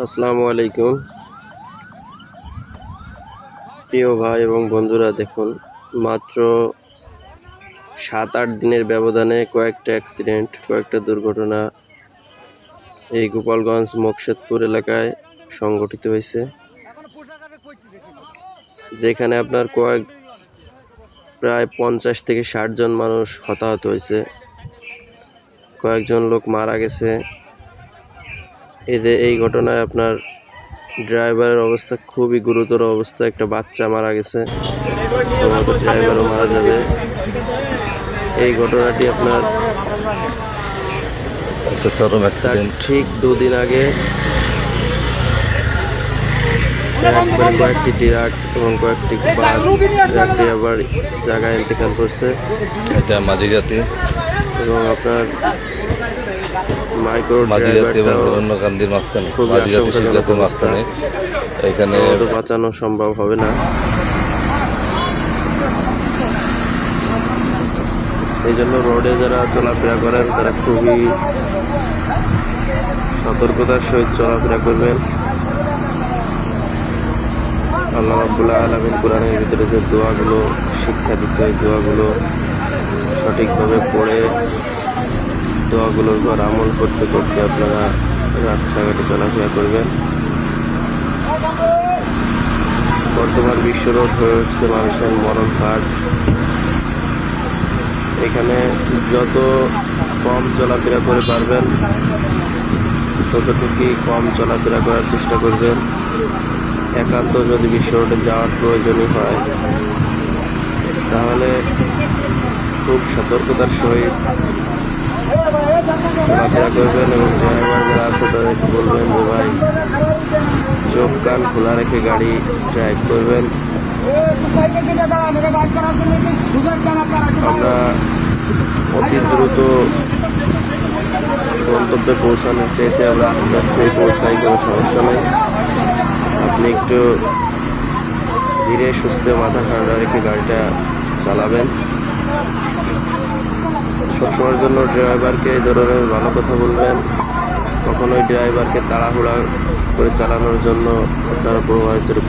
আসসালামু আলাইকুম প্রিয় ভাই এবং বন্ধুরা, দেখুন মাত্র 7-8 দিনের ব্যবধানে কয়েকটা অ্যাক্সিডেন্ট, কয়েকটা দুর্ঘটনা এই গোপালগঞ্জ মোকশেদপুর এলাকায় সংঘটিত হয়েছে, যেখানে আপনার প্রায় 50 থেকে 60 জন মানুষ হতাহত হয়েছে, কয়েকজন লোক মারা গেছে। এই ঘটনায় আপনার ড্রাইভারের অবস্থা খুবই গুরুতর অবস্থা, একটা বাচ্চা মারা গেছে, সম্ভবত ড্রাইভারও মারা যাবে। এই ঘটনাটি আপনার ঠিক 2 দিন আগে কয়েকটি ট্রাক এবং কয়েকটি বাস ট্রাকটি আবার জায়গায় ইন্তেকাল করছে। এটা মাঝিজাতি এবং আপনার মাইক্রো কান্দির মাঝখানে মাঝখানে এখানে বাঁচানো সম্ভব হবে না। এই জন্য রোডে যারা চলাফেরা করেন তারা খুবই সতর্কতার সহিত চলাফেরা করবেন। আল্লাহ রাব্বুল আলামিন কোরআনের ভিতরে যে দোয়াগুলো শিক্ষা দিচ্ছে, ওই দোয়াগুলো সঠিকভাবে পড়ে দোয়াগুলোর উপর আমল করতে করতে আপনারা রাস্তাঘাটে চলাফেরা করবেন। বর্তমান বিশ্ব রোড হয়ে উঠছে মানুষের মরণ ফাঁদ। এখানে যত কম চলাফেরা করে পারবেন ততটুকুই কম চলাফেরা করার চেষ্টা করবেন। একান্ত যদি বিশ্ব রোডে যাওয়ার প্রয়োজনই হয় তাহলে খুব সতর্কতার সহিত চলাফেরা করবেন। এবং ড্রাইভার যারা আছে তাদেরকে বলবেন যে ভাই, চোখ কান খোলা রেখে গাড়ি ড্রাইভ করবেন। আমরা অতি দ্রুত গন্তব্যে পৌঁছানোর চাইতে আমরা আস্তে আস্তে পৌঁছাই, কোনো সমস্যা নেই। আপনি একটু ধীরে সুস্থে মাথা ঠান্ডা রেখে গাড়িটা চালাবেন। সবসময়ের জন্য ড্রাইভারকে এই ধরনের ভালো কথা বলবেন। কখনোই ড্রাইভারকে তাড়াহুড়া করে চালানোর জন্য আপনারা প্রভাবিত করবেন।